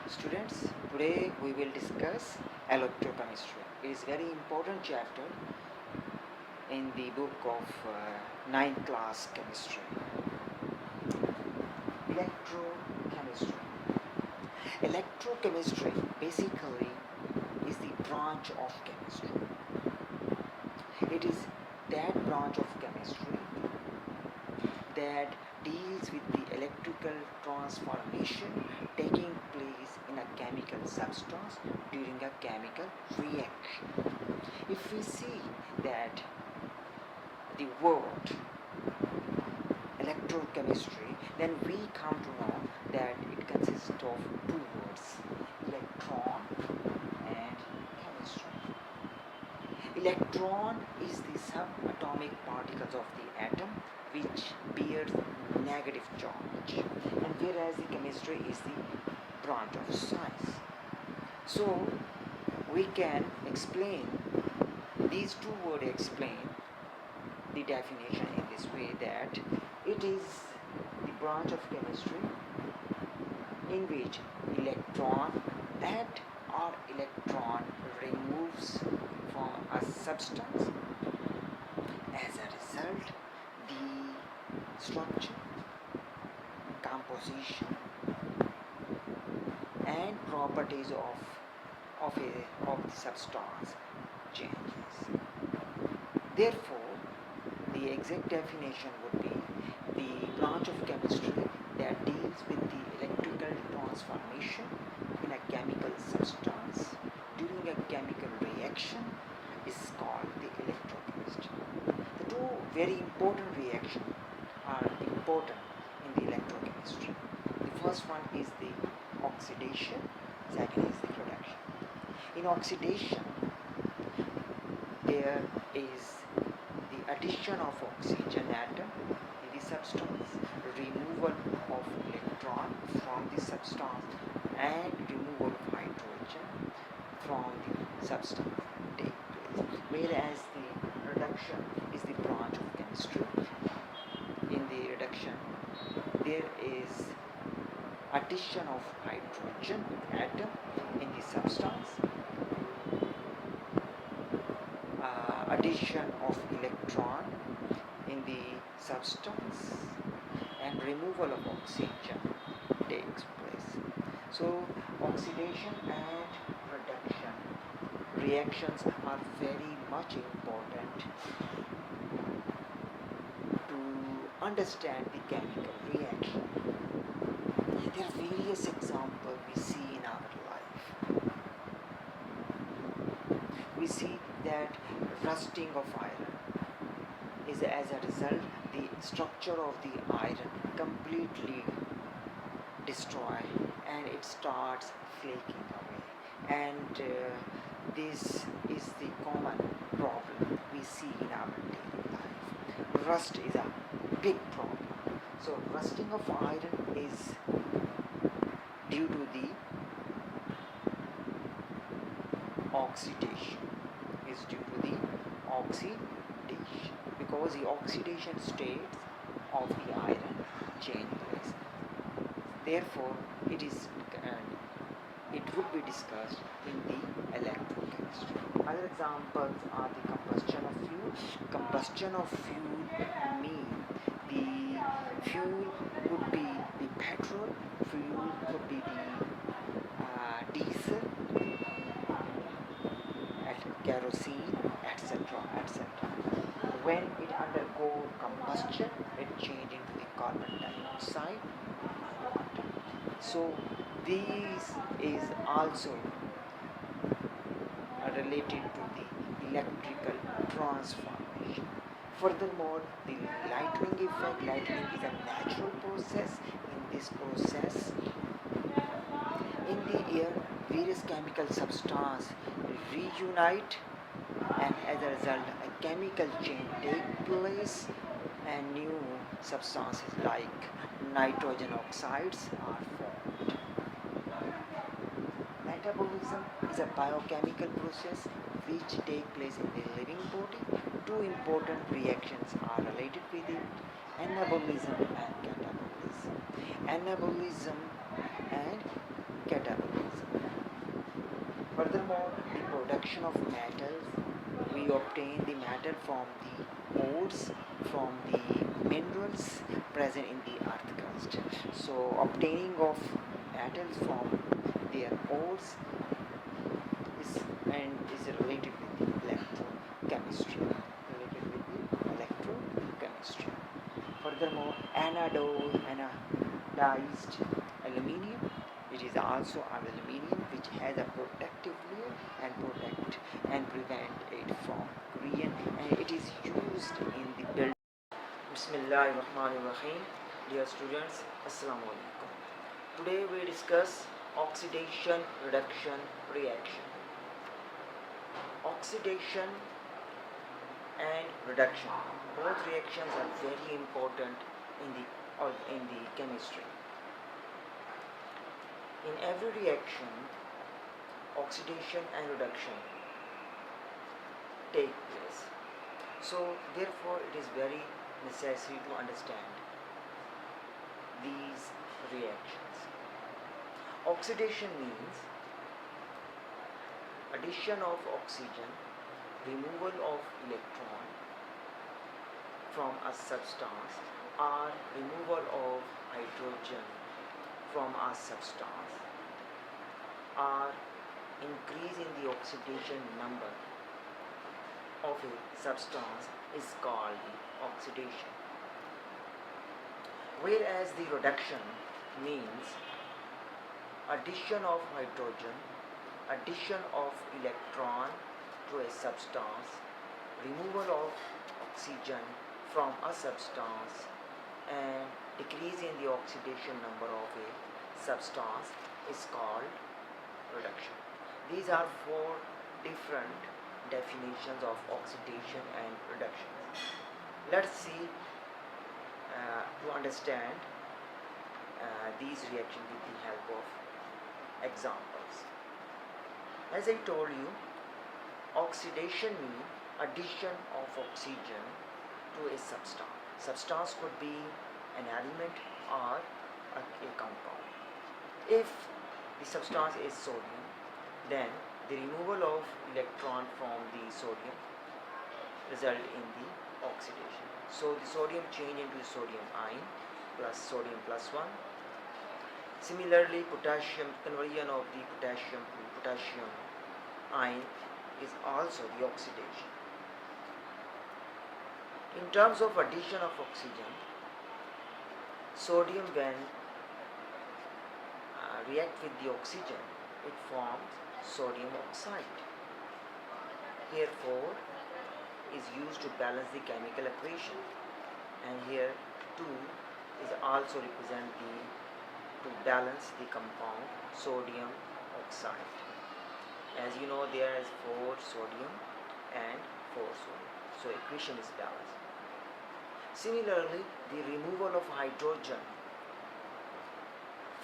Students, today we will discuss electrochemistry. It is very important chapter in the book of 9th class chemistry. Electrochemistry. Electrochemistry basically is the branch of chemistry. It is that branch of chemistry that deals with the electrical transformation taking place in a chemical substance during a chemical reaction. If we see that the word electrochemistry, then we come to know that it consists of two words, electron and chemistry. Electron is the subatomic particles of the atom which bears negative charge, and whereas the chemistry is the branch of science. So we can explain these two words explain the definition in this way, that it is the branch of chemistry in which electron add or electron removes from a substance. As a result, the structure, composition and properties of the substance changes. Therefore, the exact definition would be the branch of chemistry that deals with the electrical transformation in a chemical substance during a chemical reaction is called the electrochemistry. The two very important reactions are important in the electrochemistry. The first one is the oxidation, second is the reduction. In oxidation, there is the addition of oxygen atom in the substance, removal of electron from the substance and removal of hydrogen from the substance take place. Whereas the reduction is the branch of chemistry. In the reduction, there is addition of hydrogen atom in the substance, addition of electron in the substance, and removal of oxygen takes place. So oxidation and reduction reactions are very much important to understand the chemical reaction. There are various examples we see in our life. We see that rusting of iron is, as a result, the structure of the iron completely destroyed and it starts flaking away, and this is the common problem we see in our daily life. Rust is a big problem. So rusting of iron is due to the oxidation, because the oxidation states of the iron change place. Therefore, it would be discussed in the electrochemistry. Other examples are the combustion of fuel. Combustion of fuel means the fuel could be the petrol, fuel could be the diesel, kerosene, etc. etc. When it undergoes combustion, it changes into the carbon dioxide. So this is also related to the electrical transformation. Furthermore, the lightning effect. Lightning is a natural process. In this process, in the air, various chemical substances reunite, and as a result, a chemical change takes place, and new substances like nitrogen oxides are formed. Metabolism is a biochemical process which takes place in the living body. Two important reactions are related with it: anabolism and catabolism. Anabolism and catabolism. Furthermore, the production of metals, we obtain the metal from the ores, from the minerals present in the earth crust. So obtaining of metals from their ores is related with the electrochemistry. Furthermore, anodized aluminium. It is also aluminium which has a protective layer and protect and prevent it from corrosion, and it is used in the building. Bismillahirrahmanirrahim. Dear students, Assalamu alaikum. Today we discuss oxidation reduction reaction. Oxidation and reduction, both reactions are very important in the chemistry. In every reaction, oxidation and reduction take place. So therefore it is very necessary to understand these reactions. Oxidation means addition of oxygen, removal of electron from a substance, or removal of hydrogen from a substance, or increase in the oxidation number of a substance is called oxidation. Whereas the reduction means addition of hydrogen, addition of electron to a substance, removal of oxygen from a substance, and decrease in the oxidation number of a substance is called reduction. These are four different definitions of oxidation and reduction. Let's see to understand these reactions with the help of examples. As I told you, oxidation means addition of oxygen to a substance. Substance could be an element or a compound. If the substance is sodium, then the removal of electron from the sodium result in the oxidation. So the sodium change into sodium ion plus sodium plus 1. Similarly, potassium, conversion of the potassium to potassium ion is also the oxidation. In terms of addition of oxygen, sodium when react with the oxygen, it forms sodium oxide. Therefore, is used to balance the chemical equation, and here 2 is also represent to balance the compound sodium oxide. As you know, there is 4 sodium and 4 sodium, so equation is balanced. Similarly, the removal of hydrogen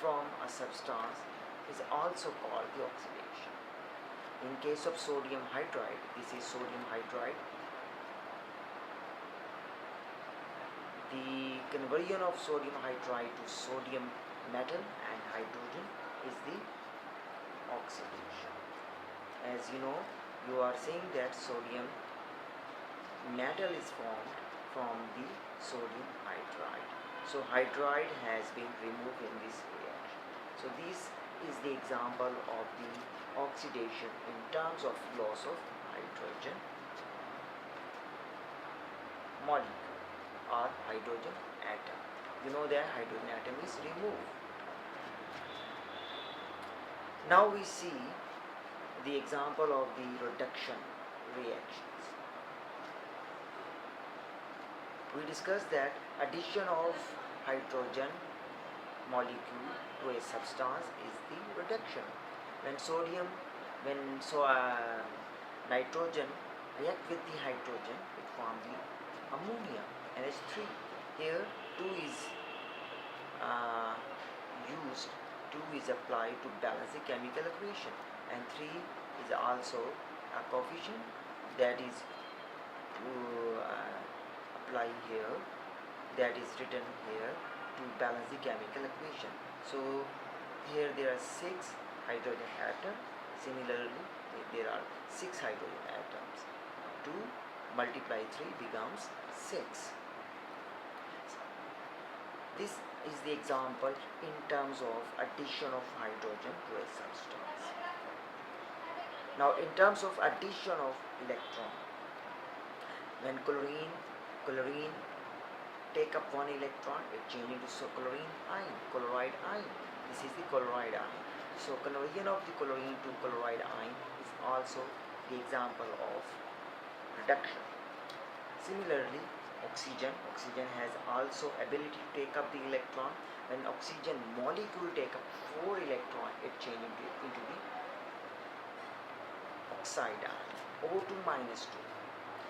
from a substance is also called the oxidation. In case of sodium hydride, this is sodium hydride. The conversion of sodium hydride to sodium metal and hydrogen is the oxidation. As you know, you are saying that sodium metal is formed from the sodium hydride. So hydride has been removed in this reaction. So this is the example of the oxidation in terms of loss of hydrogen molecule or hydrogen atom. You know that hydrogen atom is removed. Now we see the example of the reduction reactions. We discussed that addition of hydrogen molecule to a substance is the reduction. When nitrogen react with the hydrogen, it forms the ammonia, NH3. Here 2 is used, 2 is applied to balance the chemical equation, and 3 is also a coefficient that is apply here, that is written here to balance the chemical equation. So here there are 6 hydrogen atoms Similarly, there are 6 hydrogen atoms. 2 multiply 3 becomes 6. This is the example in terms of addition of hydrogen to a substance. Now, in terms of addition of electron, when chlorine take up one electron, it changes into chloride ion. This is the chloride ion. So conversion of the chlorine to chloride ion is also the example of reduction. Similarly, oxygen has also ability to take up the electron. When oxygen molecule take up 4 electron, it changes into the oxide ion, O2 minus 2.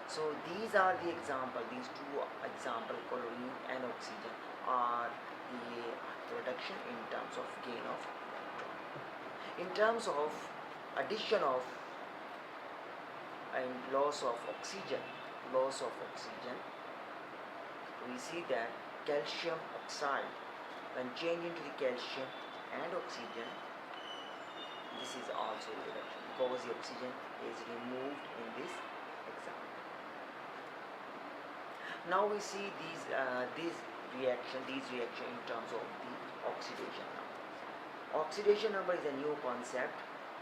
So these are the example, these two example, chlorine and oxygen, are the reduction in terms of gain of electron. In terms of addition of and loss of oxygen, we see that calcium oxide, when changed into the calcium and oxygen, this is also reduction because the oxygen is removed in this example. Now we see these reaction in terms of the oxidation number. Oxidation number is a new concept.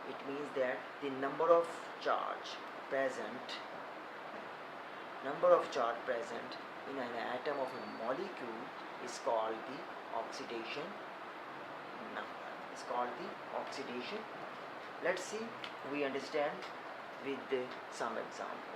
It means that the number of charge present in an atom of a molecule is called the oxidation number. It's called the oxidation. Let's see, we understand with some example.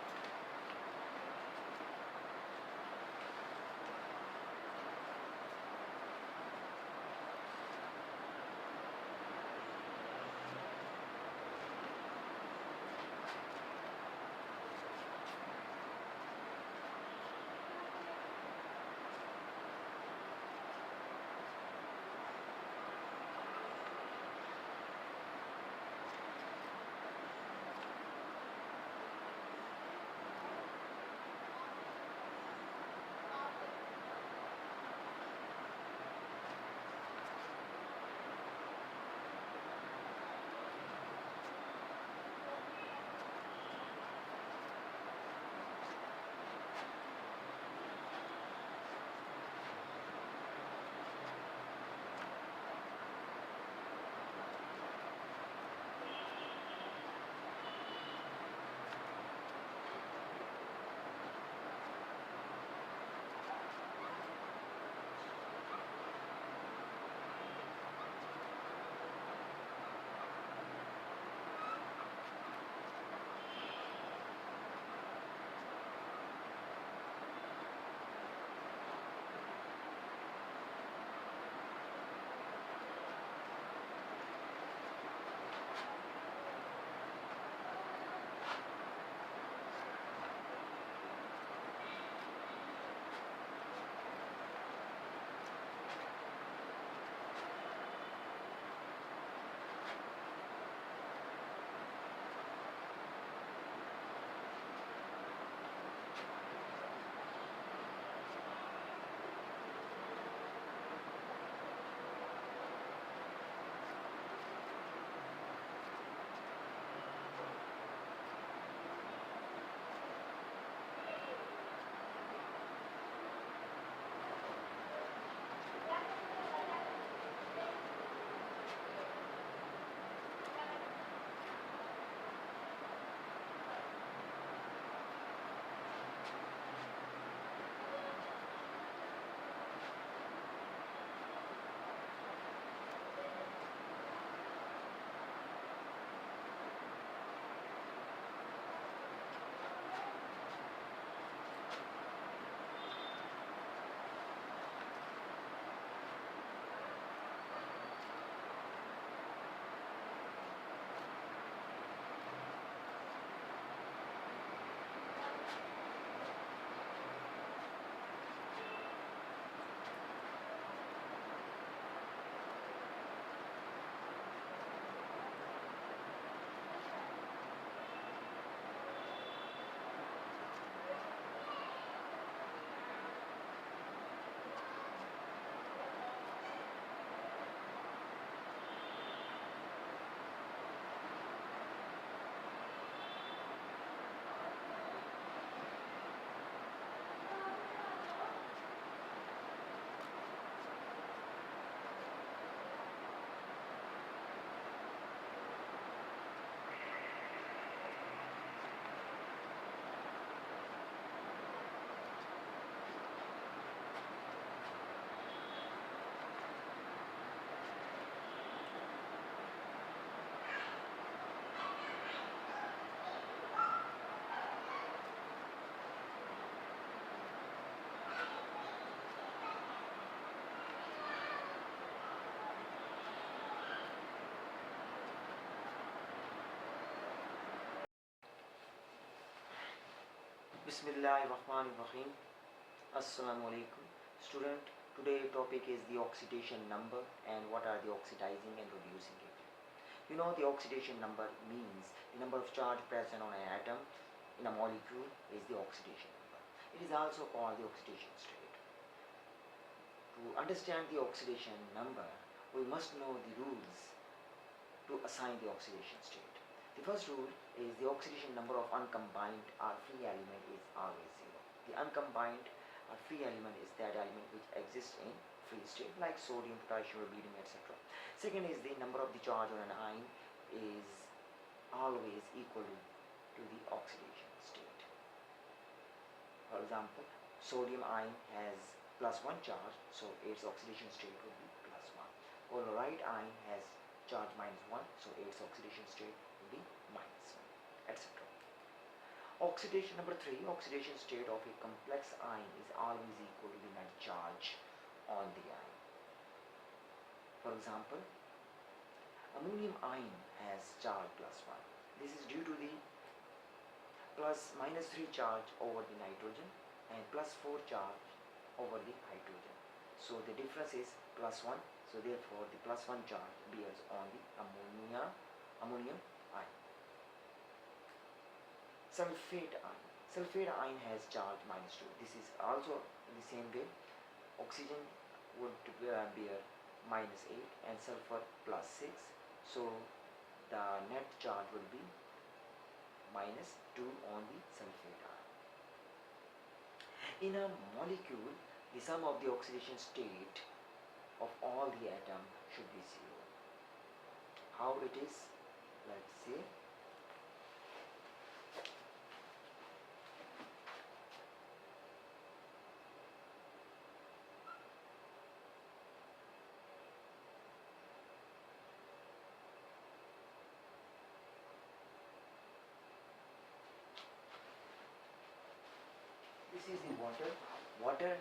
Bismillahirrahmanirrahim. Assalamu alaikum. Student, today topic is the oxidation number and what are the oxidizing and reducing it. You know, the oxidation number means the number of charge present on an atom in a molecule is the oxidation number. It is also called the oxidation state. To understand the oxidation number, we must know the rules to assign the oxidation state. The first rule is the oxidation number of uncombined or free element is always zero. The uncombined or free element is that element which exists in free state like sodium, potassium, rubidium, etc. Second is the number of the charge on an ion is always equal to the oxidation state. For example, sodium ion has +1 charge, so its oxidation state will be +1. Chloride ion has charge -1, so its oxidation state will be -1, etc. Oxidation number 3, oxidation state of a complex ion is always equal to the net charge on the ion. For example, ammonium ion has charge +1. This is due to the ±3 charge over the nitrogen and +4 charge over the hydrogen. So the difference is +1. So therefore the +1 charge bears on the ammonium ion. Sulfate ion. Sulfate ion has charge -2. This is also in the same way. Oxygen would bear -8 and sulfur +6. So the net charge will be -2 on the sulfate ion. In a molecule, the sum of the oxidation state of all the atom should be 0. How it is? Let's say this is the water. Water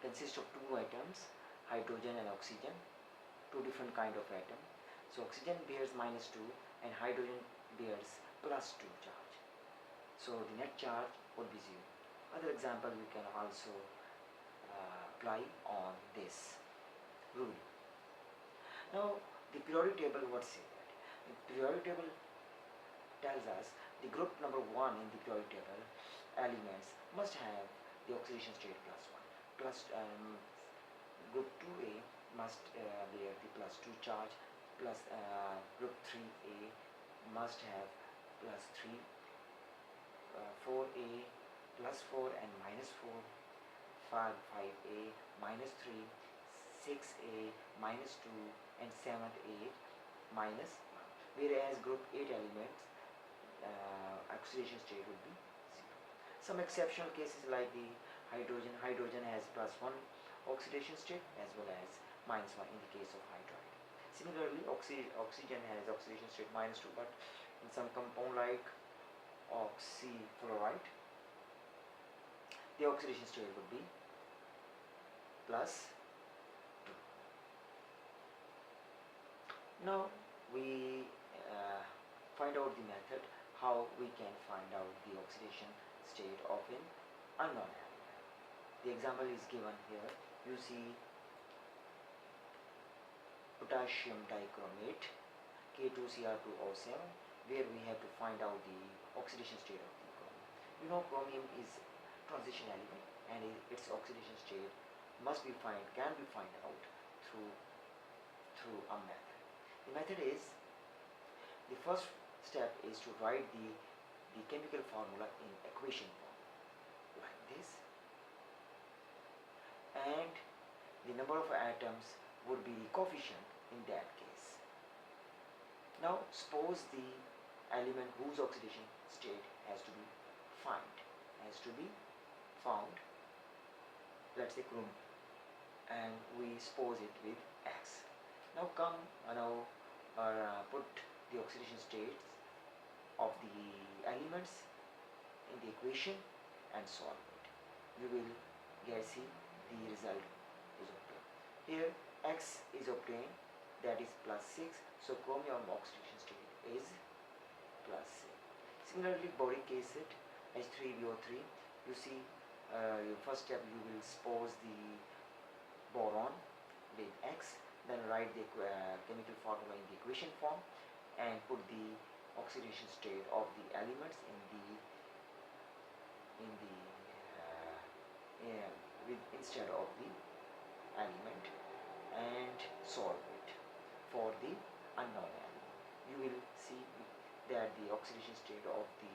consists of two atoms, hydrogen and oxygen, two different kind of atom. So oxygen bears -2 and hydrogen bears +2 charge. So the net charge would be 0. Other example we can also apply on this rule. Now the periodic table, what say that? The periodic table tells us the group number 1 in the periodic table elements must have the oxidation state +1. Group 2A must bear the +2 charge, plus group 3A must have +3, 4A +4 and -4, 5A -3, 6A -2 and 7A -1. Whereas group 8 elements oxidation state will be 0. Some exceptional cases like the hydrogen has +1 oxidation state as well as -1 in the case of hydride. Similarly, oxygen has oxidation state -2, but in some compound like oxyfluoride, the oxidation state would be +2. Now we find out the method how we can find out the oxidation state of an unknown element. The example is given here. You see potassium dichromate K2Cr2O7, where we have to find out the oxidation state of the chromium. You know, chromium is transition element and its oxidation state can be found out through a method. The method is, the first step is to write the chemical formula in equation form like this, and the number of atoms would be the coefficient in that case. Now suppose the element whose oxidation state has to be found, let's say chromium, and we suppose it with X. Now put the oxidation states of the elements in the equation and solve it. We will see the result is obtained. Here X is obtained, that is +6, so chromium oxidation state is +6. Similarly, boric acid H3BO3. You see, first step you will suppose the boron with X, then write the chemical formula in the equation form and put the oxidation state of the elements in the instead of the element, and solve it for the unknown element. You will see that the oxidation state of the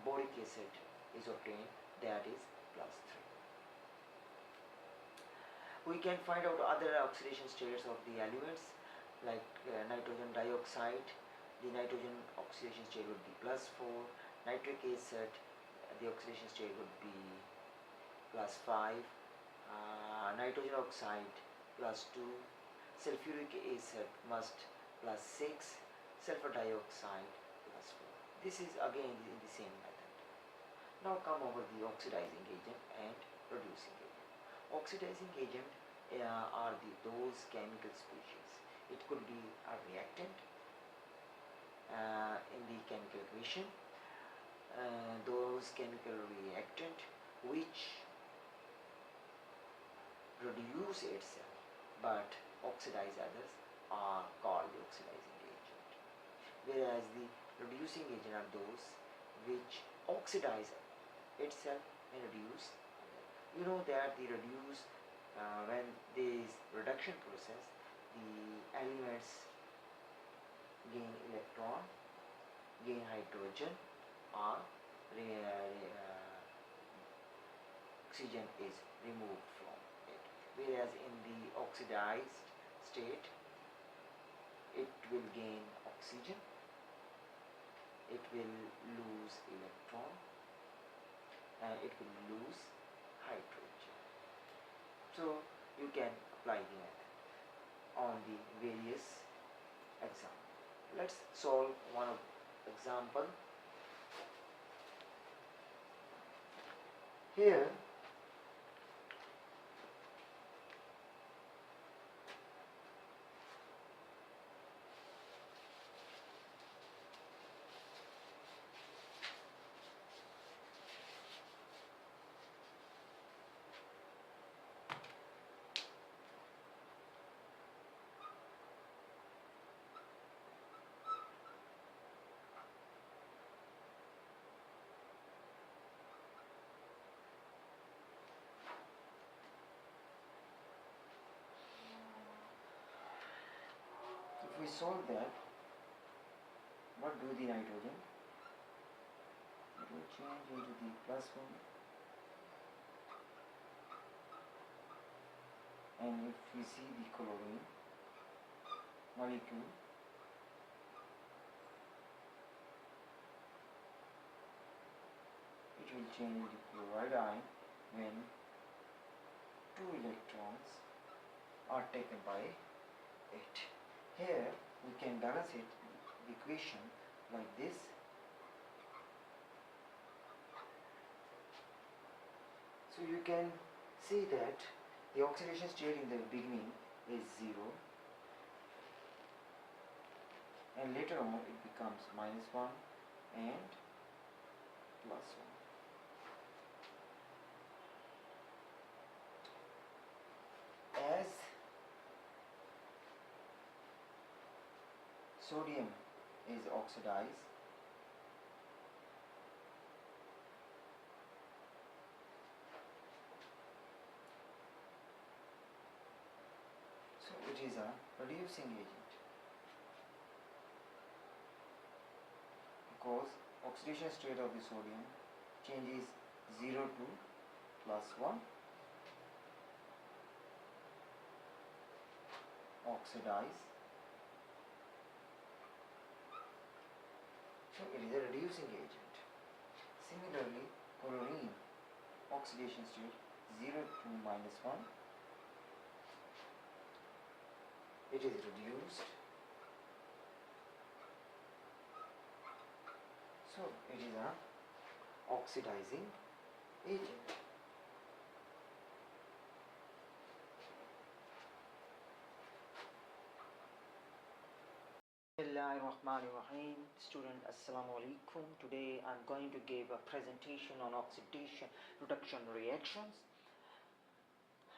boric acid is obtained, that is +3. We can find out other oxidation states of the elements like nitrogen dioxide. The nitrogen oxidation state would be +4. Nitric acid, the oxidation state would be +5. Nitrogen oxide +2. Sulfuric acid must +6. Sulfur dioxide +4. This is again in the same method. Now come over the oxidizing agent and reducing agent. Oxidizing agent are those chemical species. It could be a reactant in the chemical equation. Those chemical reactant which reduce itself but oxidize others are called the oxidizing agent. Whereas the reducing agent are those which oxidize itself and reduce. You know that the reduce, when there is reduction process, the elements gain electron, gain hydrogen, or oxygen is removed from it. Whereas in the oxidized state, it will gain oxygen, it will lose electron, and it will lose hydrogen. So you can apply the method on the various examples. Let's solve one example. Here if we solve that, what do the nitrogen? It will change into the +1, and if we see the chlorine molecule, it will change into chloride ion when 2 electrons are taken by it. Here we can balance it, the equation like this. So you can see that the oxidation state in the beginning is 0, and later on it becomes -1 and +1. As sodium is oxidized, so it is a reducing agent, because oxidation state of the sodium changes 0 to +1, oxidize, so it is a reducing agent. Similarly, chlorine oxidation state 0 to -1, it is reduced, so it is a oxidizing agent. Bismillahirrahmanirrahim. Student, Assalamu alaikum. Today I'm going to give a presentation on oxidation reduction reactions.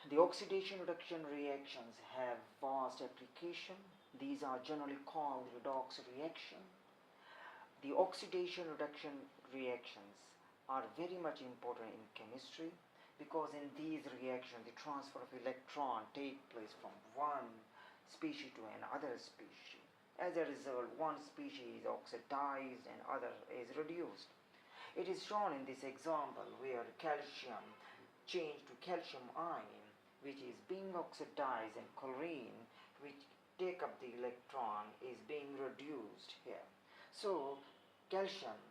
The oxidation reduction reactions have vast application. These are generally called redox reaction. The oxidation reduction reactions are very much important in chemistry because in these reactions the transfer of electron takes place from one species to another species. As a result, one species is oxidized and other is reduced. It is shown in this example where calcium changed to calcium ion, which is being oxidized, and chlorine, which take up the electron, is being reduced here. So calcium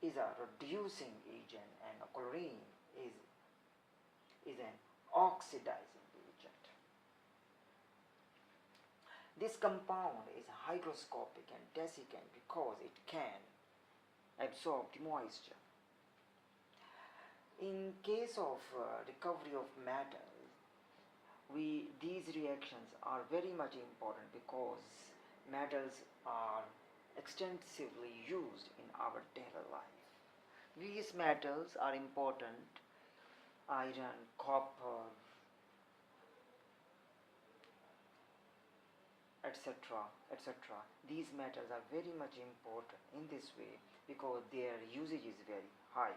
is a reducing agent and chlorine is an oxidizing agent. This compound is hygroscopic and desiccant because it can absorb the moisture. In case of recovery of metals, these reactions are very much important because metals are extensively used in our daily life. These metals are important: iron, copper, etc. etc. These metals are very much important in this way because their usage is very high.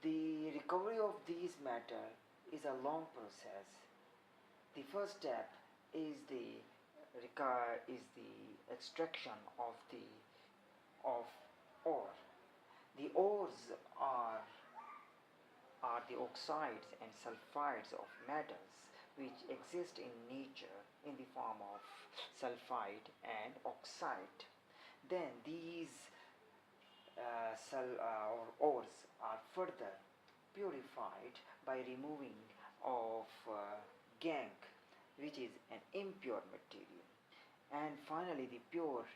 The recovery of these metals is a long process. The first step is the extraction of ore. The ores are the oxides and sulfides of metals which exist in nature in the form of sulfide and oxide. Then these ores are further purified by removing of gangue, which is an impure material. And finally the pure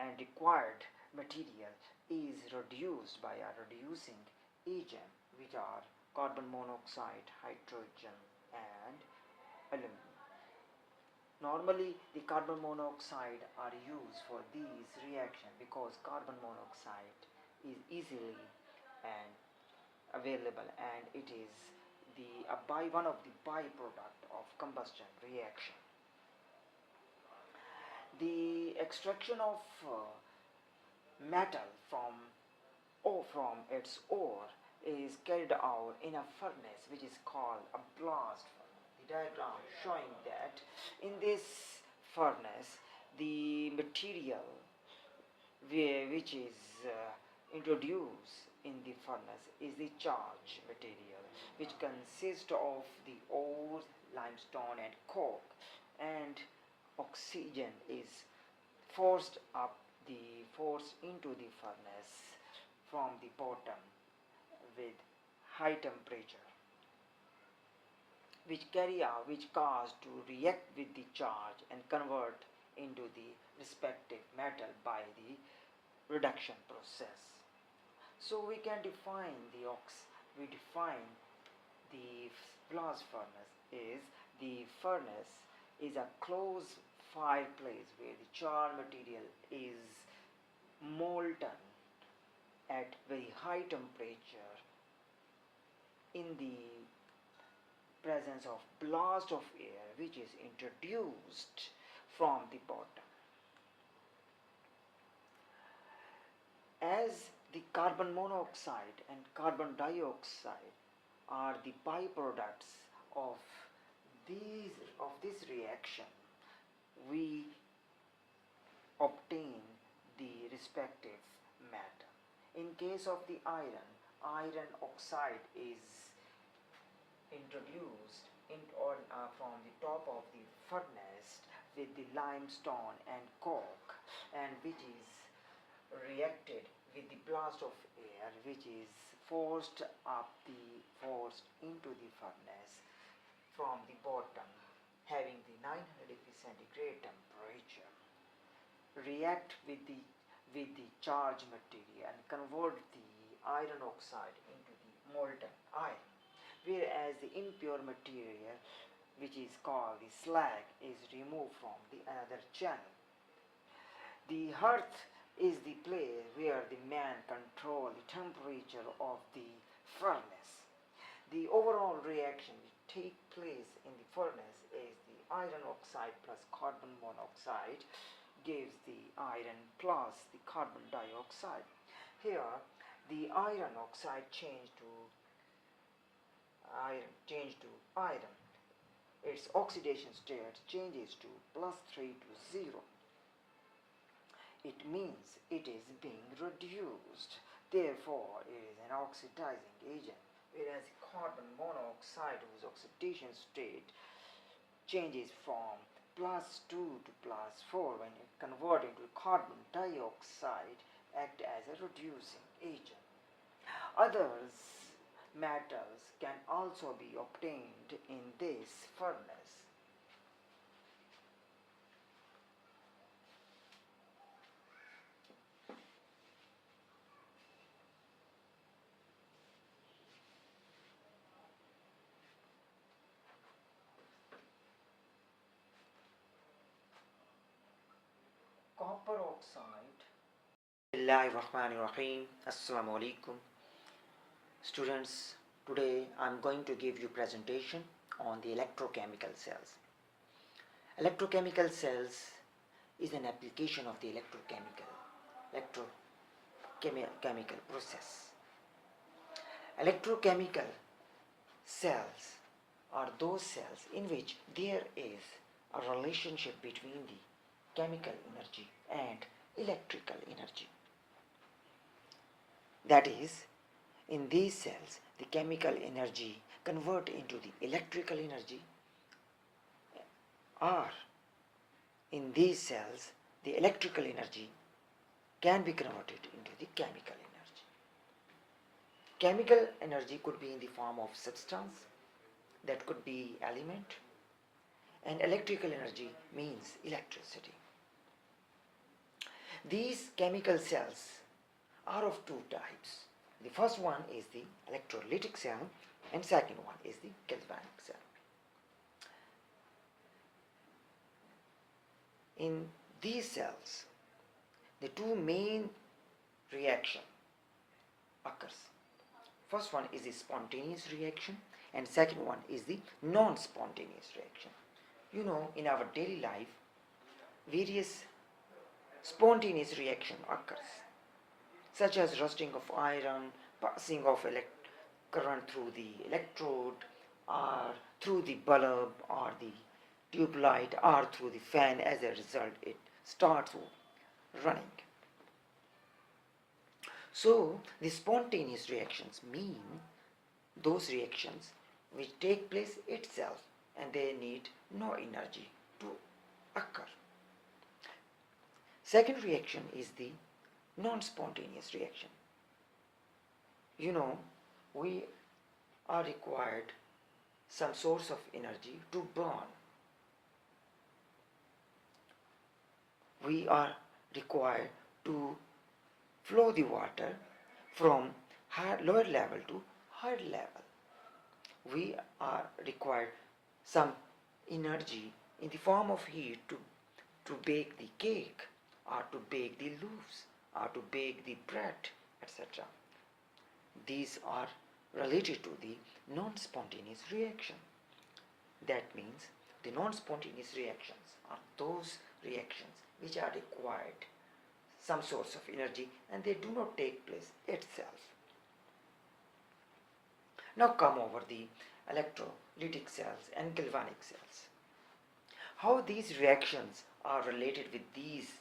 and required material is reduced by a reducing agent, which are carbon monoxide, hydrogen and aluminum. Normally the carbon monoxide are used for these reactions because carbon monoxide is easily and available, and it is one of the byproduct of combustion reaction. The extraction of metal from its ore is carried out in a furnace which is called a blast furnace. The diagram showing that in this furnace the material which is introduced in the furnace is the charge material, which consists of the ore, limestone and coke, and oxygen is forced into the furnace from the bottom with high temperature, which cause to react with the charge and convert into the respective metal by the reduction process. So we can define the blast furnace is a closed fireplace where the charred material is molten at very high temperature in the presence of blast of air which is introduced from the bottom. As the carbon monoxide and carbon dioxide are the byproducts of this reaction, we obtain the respective metal. In case of the iron oxide is introduced from the top of the furnace with the limestone and coke, and which is reacted with the blast of air, which is forced into the furnace from the bottom, having the 900 degree centigrade temperature, react with the charged material and convert the iron oxide into the molten iron, whereas the impure material, which is called the slag, is removed from the another channel. The hearth is the place where the man controls the temperature of the furnace. The overall reaction which takes place in the furnace is the iron oxide plus carbon monoxide gives the iron plus the carbon dioxide. Here the iron oxide change to iron. Its oxidation state changes to +3 to 0. It means it is being reduced. Therefore, it is an oxidizing agent, whereas carbon monoxide whose oxidation state changes from +2 to +4 when it converted into carbon dioxide act as a reducing agent. Others metals can also be obtained in this furnace. Copper oxide. Bismillahirrahmanirrahim. Assalamu alaikum. Students, today I am going to give you presentation on the electrochemical cells. Electrochemical cells is an application of the electrochemical process. Electrochemical cells are those cells in which there is a relationship between the chemical energy and electrical energy. That is, in these cells, the chemical energy convert into the electrical energy, or in these cells, the electrical energy can be converted into the chemical energy. Chemical energy could be in the form of substance, that could be element, and electrical energy means electricity. These chemical cells are of two types. The first one is the electrolytic cell and second one is the galvanic cell. In these cells, the two main reaction occurs. First one is the spontaneous reaction and second one is the non-spontaneous reaction. You know, in our daily life, various spontaneous reaction occurs, such as rusting of iron, passing of current through the electrode, or through the bulb or the tube light, or through the fan. As a result, it starts running. So, the spontaneous reactions mean those reactions which take place itself and they need no energy to occur. Second reaction is the non-spontaneous reaction. You know, we are required some source of energy to burn. We are required to flow the water from lower level to higher level. We are required some energy in the form of heat to bake the cake, or to bake the loaves, or to bake the bread, etc. These are related to the non-spontaneous reaction. That means the non-spontaneous reactions are those reactions which are required some source of energy and they do not take place itself. Now come over the electrolytic cells and galvanic cells. How these reactions are related with these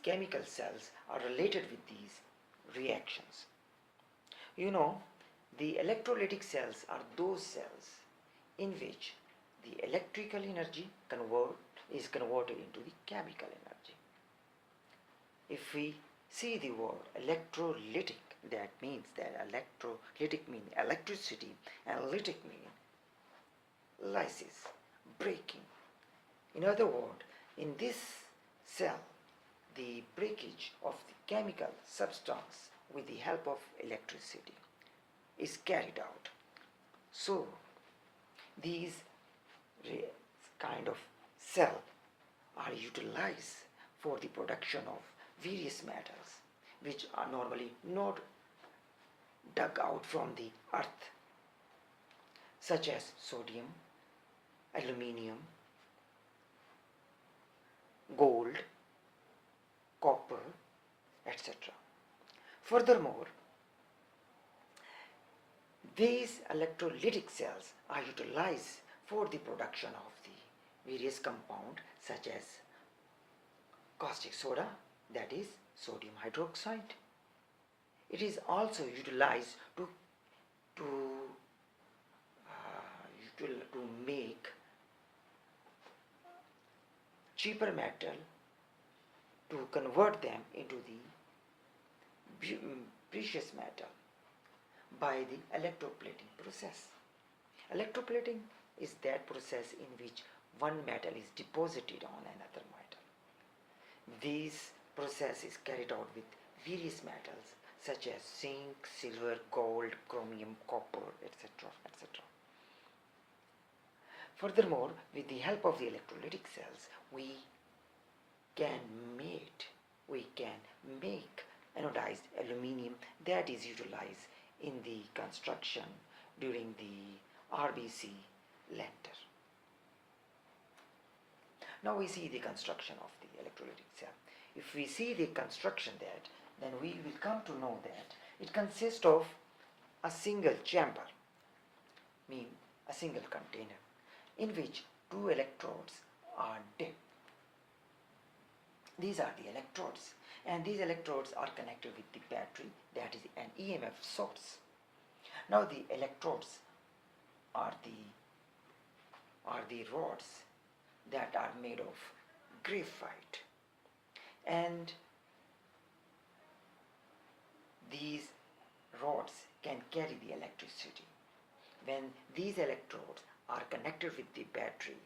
chemical cells are related with these reactions. You know, the electrolytic cells are those cells in which the electrical energy is converted into the chemical energy. If we see the word electrolytic, that means that electrolytic means electricity and lytic means lysis, breaking. In other words, in this cell, the breakage of the chemical substance with the help of electricity is carried out. So, these kind of cell are utilized for the production of various metals which are normally not dug out from the earth, such as sodium, aluminium, gold, copper, etc. Furthermore, these electrolytic cells are utilized for the production of the various compounds such as caustic soda, that is sodium hydroxide. It is also utilized to make cheaper metal, to convert them into the precious metal by the electroplating process. Electroplating is that process in which one metal is deposited on another metal. This process is carried out with various metals such as zinc, silver, gold, chromium, copper, etc. etc. Furthermore, with the help of the electrolytic cells, we can make anodized aluminium that is utilized in the construction during the RBC lender. Now we see the construction of the electrolytic cell. If we see the construction that, then we will come to know that it consists of a single chamber, mean a single container, in which two electrodes are dipped. These are the electrodes, and these electrodes are connected with the battery, that is an EMF source. Now the electrodes are the rods that are made of graphite, and these rods can carry the electricity. When these electrodes are connected with the battery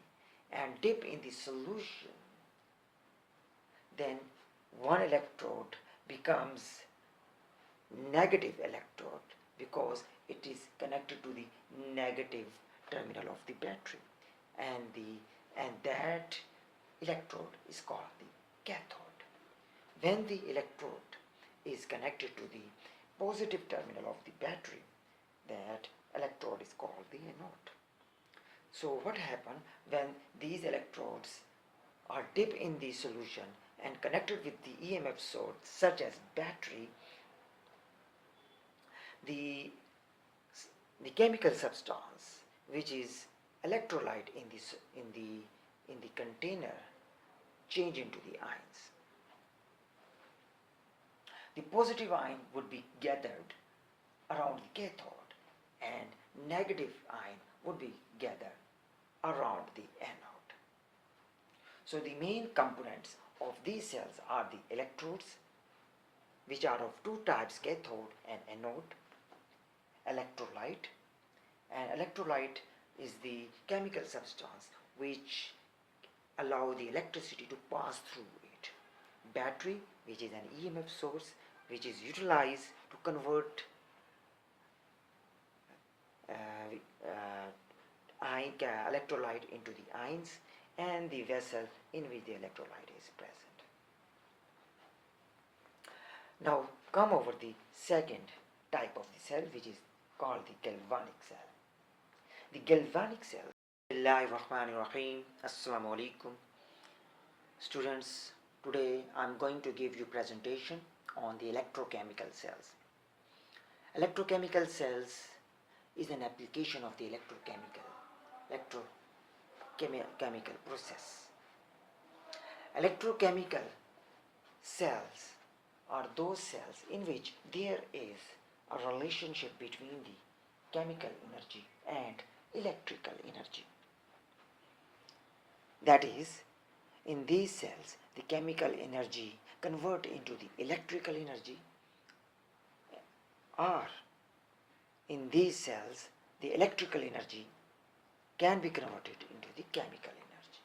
and dip in the solution, then one electrode becomes negative electrode because it is connected to the negative terminal of the battery, and that electrode is called the cathode. When the electrode is connected to the positive terminal of the battery, that electrode is called the anode. So what happens when these electrodes are dipped in the solution and connected with the EMF source such as battery, the chemical substance which is electrolyte in the container change into the ions. The positive ion would be gathered around the cathode, and negative ion would be gathered around the anode. So the main components of these cells are the electrodes, which are of two types, cathode and anode, electrolyte, and electrolyte is the chemical substance which allow the electricity to pass through it. Battery, which is an EMF source which is utilized to convert electrolyte into the ions, and the vessel in which the electrolyte is present. Now come over the second type of the cell, which is called the galvanic cell. The galvanic cell. Bismillahirrahmanirrahim. Assalamu alaikum. Students, today I am going to give you presentation on the electrochemical cells. Electrochemical cells is an application of the electrochemical process. Electrochemical cells are those cells in which there is a relationship between the chemical energy and electrical energy. That is, in these cells, the chemical energy convert into the electrical energy, or in these cells, the electrical energy can be converted into the chemical energy.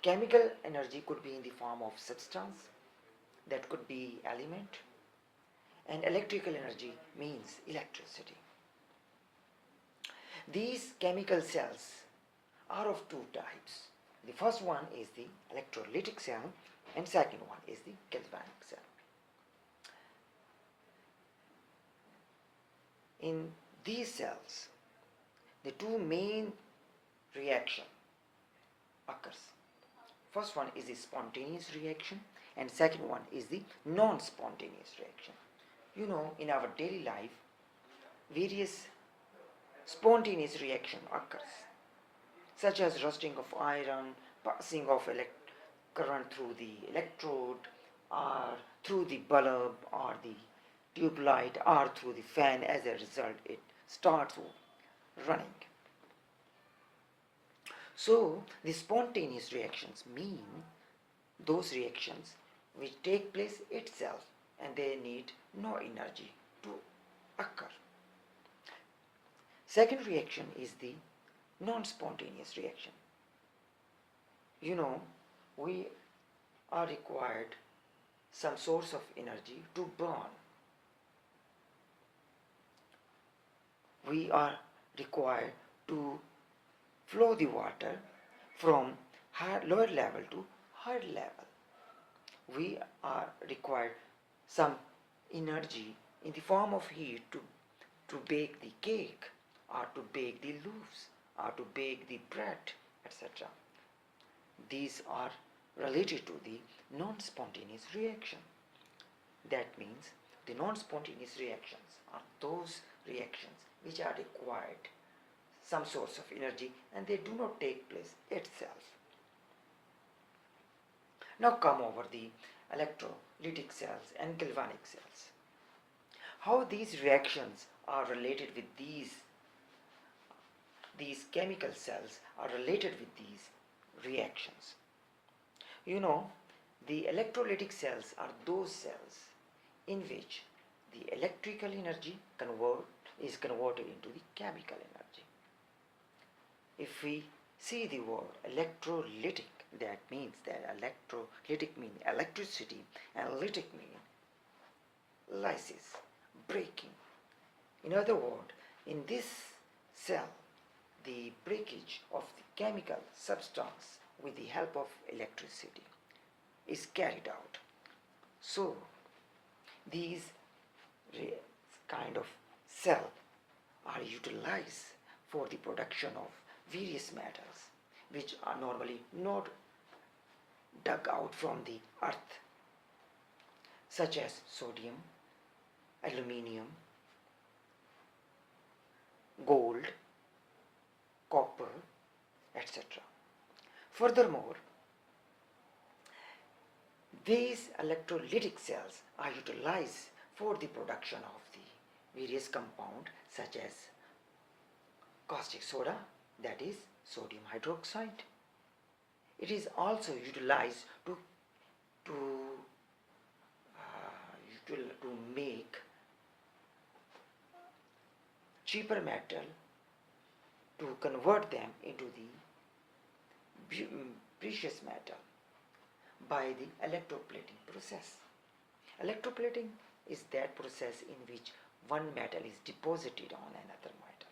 Chemical energy could be in the form of substance, that could be element, and electrical energy means electricity. These chemical cells are of two types. The first one is the electrolytic cell and second one is the galvanic cell. In these cells, the two main reaction occurs. First one is the spontaneous reaction and second one is the non-spontaneous reaction. You know, in our daily life, various spontaneous reaction occurs, such as rusting of iron, passing of current through the electrode, or through the bulb or the tube light, or through the fan. As a result, it starts running. So, the spontaneous reactions mean those reactions which take place itself and they need no energy to occur. Second reaction is the non-spontaneous reaction. You know, we are required some source of energy to burn. We are required to flow the water from lower level to higher level. We are required some energy in the form of heat to bake the cake, or to bake the loaves, or to bake the bread, etc. These are related to the non-spontaneous reaction. That means the non-spontaneous reactions are those reactions which are required some source of energy and they do not take place itself. Now come over the electrolytic cells and galvanic cells. How these reactions are related with these chemical cells are related with these reactions. You know, the electrolytic cells are those cells in which the electrical energy is converted into the chemical energy. If we see the word electrolytic, that means that electrolytic means electricity and lytic means lysis, breaking. In other words, in this cell, the breakage of the chemical substance with the help of electricity is carried out. So, these kind of cell are utilized for the production of various metals which are normally not dug out from the earth, such as sodium, aluminium, gold, copper, etc. Furthermore, these electrolytic cells are utilized for the production of the various compounds such as caustic soda, that is sodium hydroxide. It is also utilized to make cheaper metal, to convert them into the precious metal by the electroplating process. Electroplating is that process in which one metal is deposited on another metal.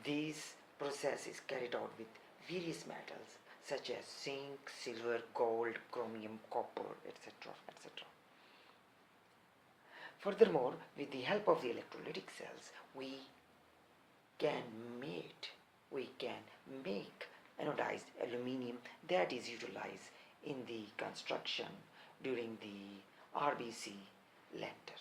This process is carried out with various metals such as zinc, silver, gold, chromium, copper, etc. etc. Furthermore, with the help of the electrolytic cells, we can make anodized aluminium that is utilized in the construction during the RBC lender.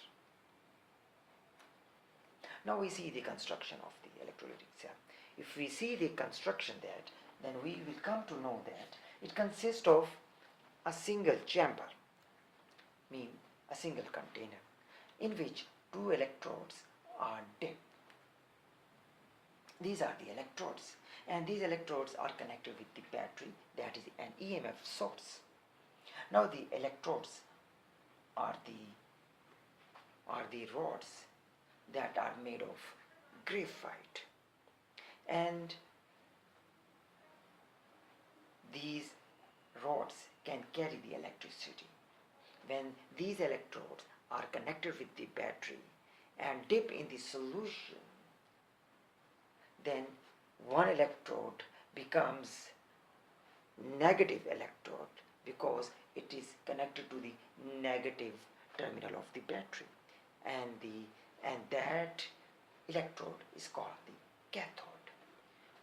Now we see the construction of the electrolytic cell. If we see the construction that, then we will come to know that it consists of a single chamber, mean a single container, in which two electrodes are dipped. These are the electrodes, and these electrodes are connected with the battery, that is an EMF source. Now the electrodes are the rods that are made of graphite, and these rods can carry the electricity. When these electrodes are connected with the battery and dip in the solution, then one electrode becomes negative electrode because it is connected to the negative terminal of the battery, and that electrode is called the cathode.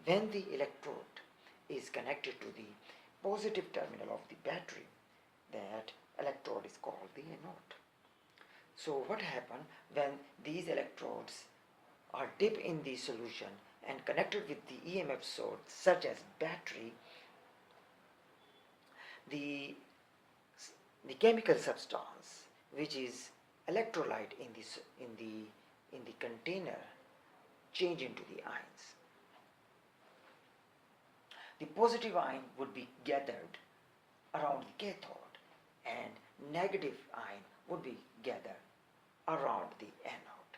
When the electrode is connected to the positive terminal of the battery, that electrode is called the anode. So what happens when these electrodes are dipped in the solution and connected with the EMF source such as battery, the the chemical substance which is electrolyte in the container change into the ions. The positive ion would be gathered around the cathode and negative ion would be gathered around the anode.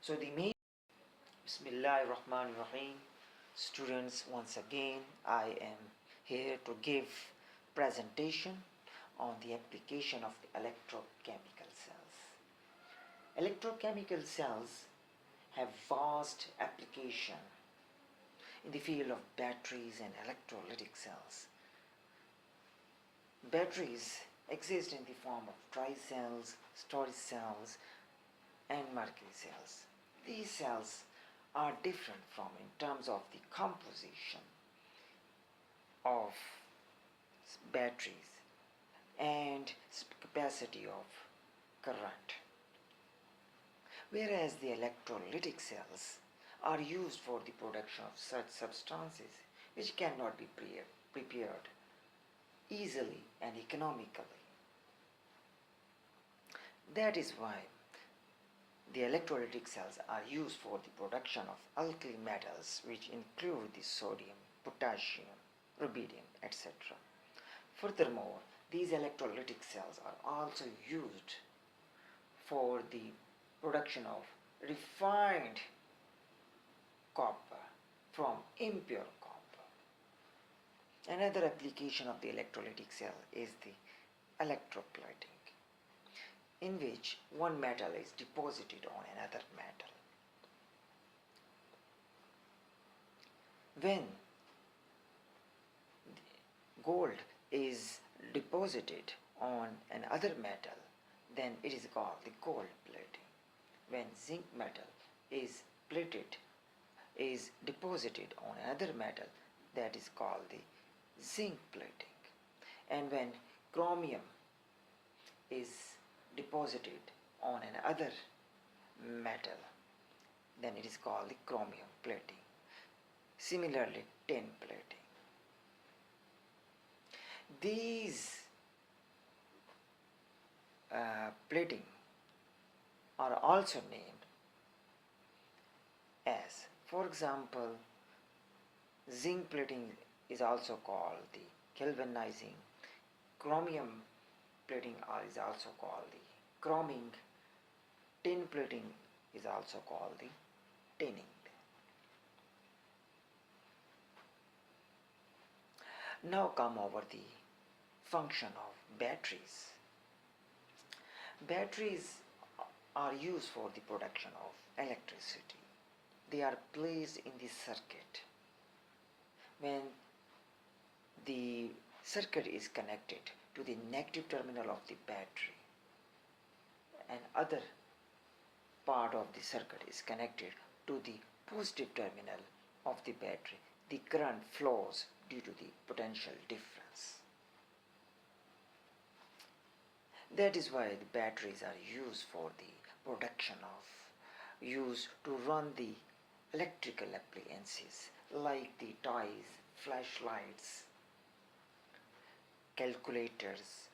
So the main Bismillahir Rahmanir Rahim. Students, once again I am here to give presentation on the application of the electrochemical cells. Electrochemical cells have vast application in the field of batteries and electrolytic cells. Batteries exist in the form of dry cells, storage cells, and mercury cells. These cells are different from in terms of the composition of batteries and capacity of current. Whereas the electrolytic cells are used for the production of such substances which cannot be prepared easily and economically. That is why the electrolytic cells are used for the production of alkali metals which include the sodium, potassium, rubidium, etc. Furthermore, these electrolytic cells are also used for the production of refined copper from impure copper. Another application of the electrolytic cell is the electroplating, in which one metal is deposited on another metal. When gold is deposited on another metal, then it is called the gold plating. When zinc metal is deposited on another metal, that is called the zinc plating. And when chromium is deposited on another metal, then it is called the chromium plating. Similarly, tin plating. These plating are also named as, for example, zinc plating is also called the galvanizing, chromium plating is also called the chroming, tin plating is also called the tinning. Now come over the function of batteries. Batteries are used for the production of electricity. They are placed in the circuit. When the circuit is connected to the negative terminal of the battery and other part of the circuit is connected to the positive terminal of the battery, the current flows due to the potential difference. That is why the batteries are used for the production of, used to run the electrical appliances like the toys, flashlights, calculators,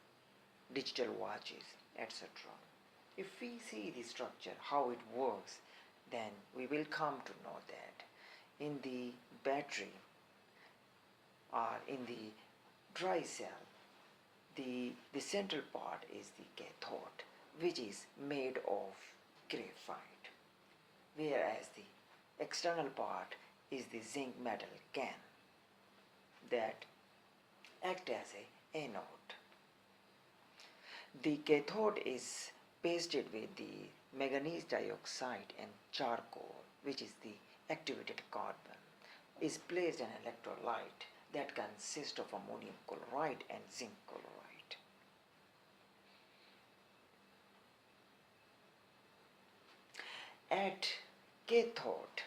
digital watches, etc. If we see the structure, how it works, then we will come to know that in the battery or in the dry cell, the central part is the cathode, which is made of graphite, whereas the external part is the zinc metal can that act as a anode. The cathode is pasted with the manganese dioxide and charcoal, which is the activated carbon, is placed an electrolyte that consists of ammonium chloride and zinc chloride. At cathode,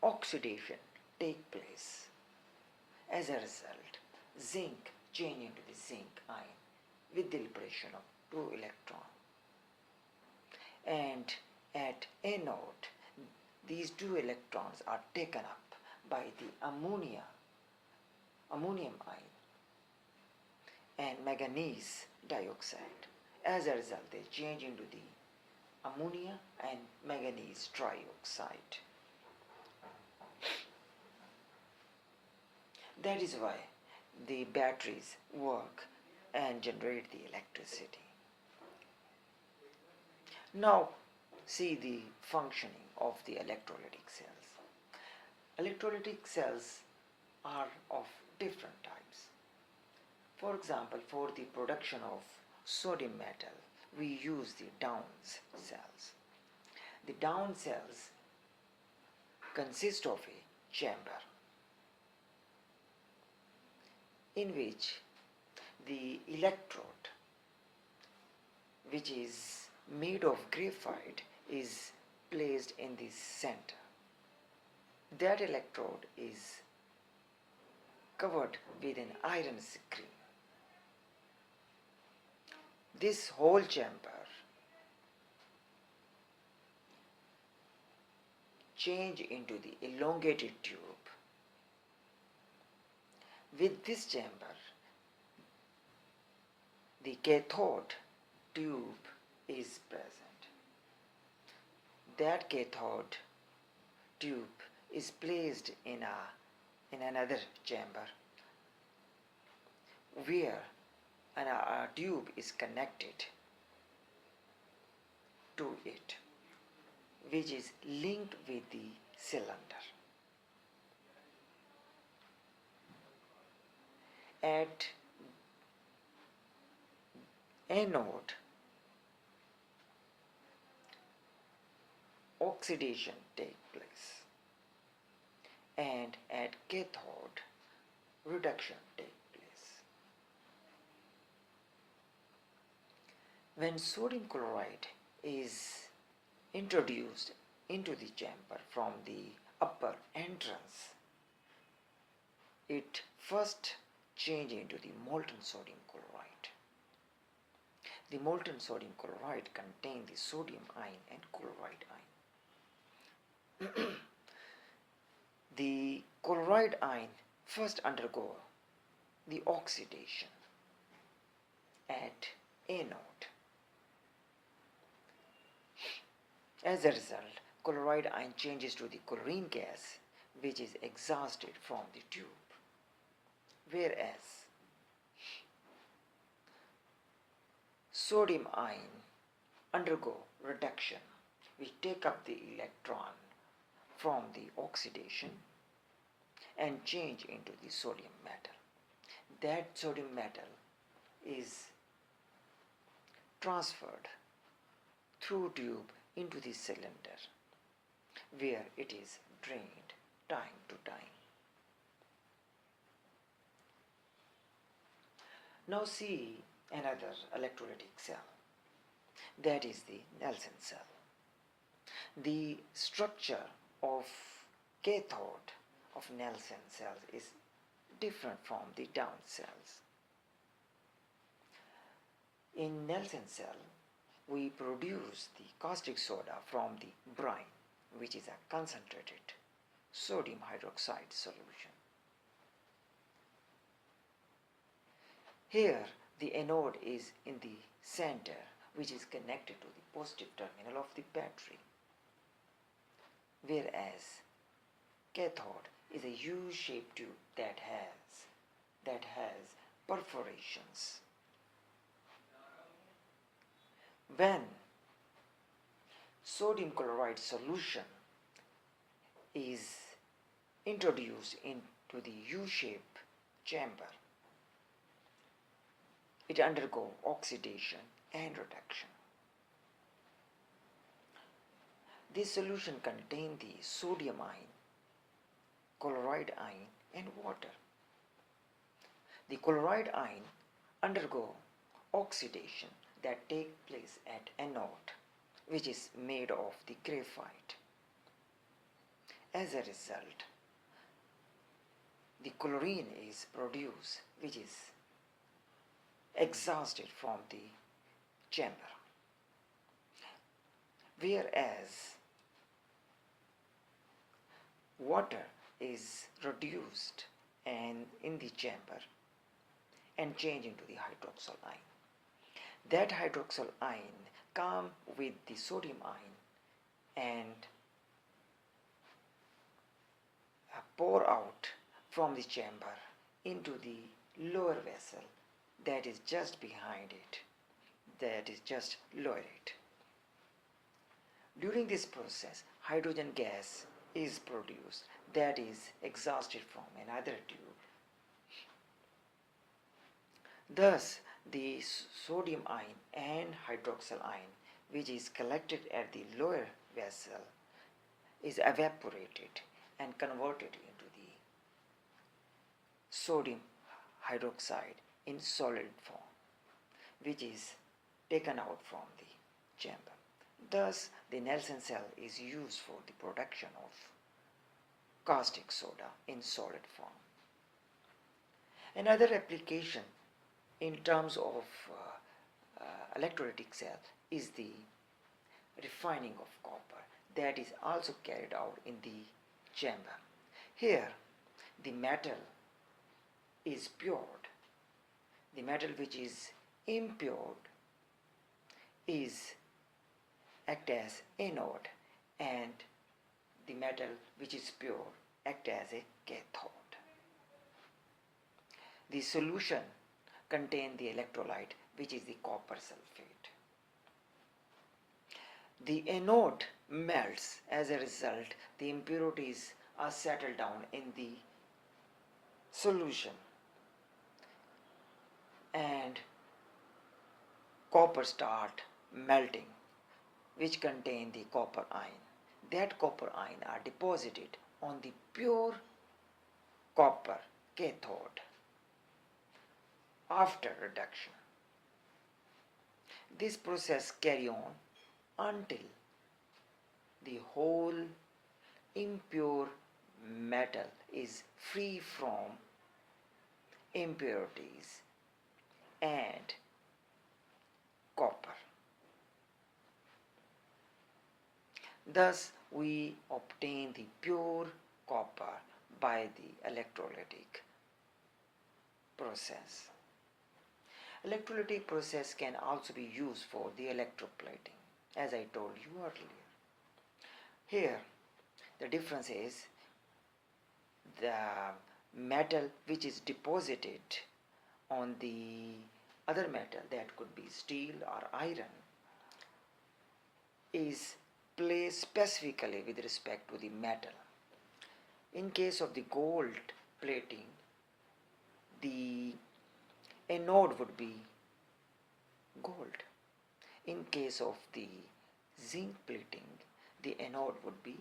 oxidation takes place. As a result, zinc changes into the zinc ion with the liberation of 2 electrons. And at anode, these 2 electrons are taken up by the ammonium ion and manganese dioxide. As a result, they change into the ammonia and manganese trioxide. That is why the batteries work and generate the electricity. Now, see the functioning of the electrolytic cells. Electrolytic cells are of different types. For example, for the production of sodium metal, we use the Downs cells. The Downs cells consist of a chamber in which the electrode, which is made of graphite, is placed in the center. That electrode is covered with an iron screen. This whole chamber change into the elongated tube. With this chamber, the cathode tube is present. That cathode tube is placed in another chamber where a tube is connected to it, which is linked with the cylinder. At anode, oxidation takes place, and at cathode, reduction takes place. When sodium chloride is introduced into the chamber from the upper entrance, it first changes into the molten sodium chloride. The molten sodium chloride contains the sodium ion and chloride ion. The chloride ion first undergo the oxidation at anode. As a result, chloride ion changes to the chlorine gas, which is exhausted from the tube. Whereas sodium ion undergo reduction, which take up the electron from the oxidation and change into the sodium metal. That sodium metal is transferred through tube into the cylinder, where it is drained time to time. Now see another electrolytic cell, that is the Nelson cell. The structure of cathode of Nelson cells is different from the Downs cells. In Nelson cell, we produce the caustic soda from the brine, which is a concentrated sodium hydroxide solution. Here, the anode is in the center, which is connected to the positive terminal of the battery, whereas cathode is a U-shaped tube that has perforations. When sodium chloride solution is introduced into the U-shaped chamber, it undergoes oxidation and reduction. This solution contains the sodium ion, chloride ion, and water. The chloride ion undergo oxidation that take place at anode, which is made of the graphite. As a result, the chlorine is produced, which is exhausted from the chamber, whereas water is reduced and in the chamber and changed into the hydroxyl ion. That hydroxyl ion come with the sodium ion and pour out from the chamber into the lower vessel that is just behind it, that is just lower it. During this process, hydrogen gas is produced that is exhausted from another tube. Thus, the sodium ion and hydroxyl ion, which is collected at the lower vessel, is evaporated and converted into the sodium hydroxide in solid form, which is taken out from the chamber. Thus, the Nelson cell is used for the production of caustic soda in solid form. Another application in terms of electrolytic cell is the refining of copper that is also carried out in the chamber. Here, the metal is pured. The metal which is impure is act as anode, and the metal which is pure act as a cathode. The solution contains the electrolyte, which is the copper sulfate. The anode melts. As a result, the impurities are settled down in the solution and copper start melting, which contain the copper ion. That copper ion are deposited on the pure copper cathode after reduction. This process carry on until the whole impure metal is free from impurities and copper. Thus, we obtain the pure copper by the electrolytic process. Electrolytic process can also be used for the electroplating, as I told you earlier. Here, the difference is the metal which is deposited on the other metal, that could be steel or iron, is placed specifically with respect to the metal. In case of the gold plating, the anode would be gold. In case of the zinc plating, the anode would be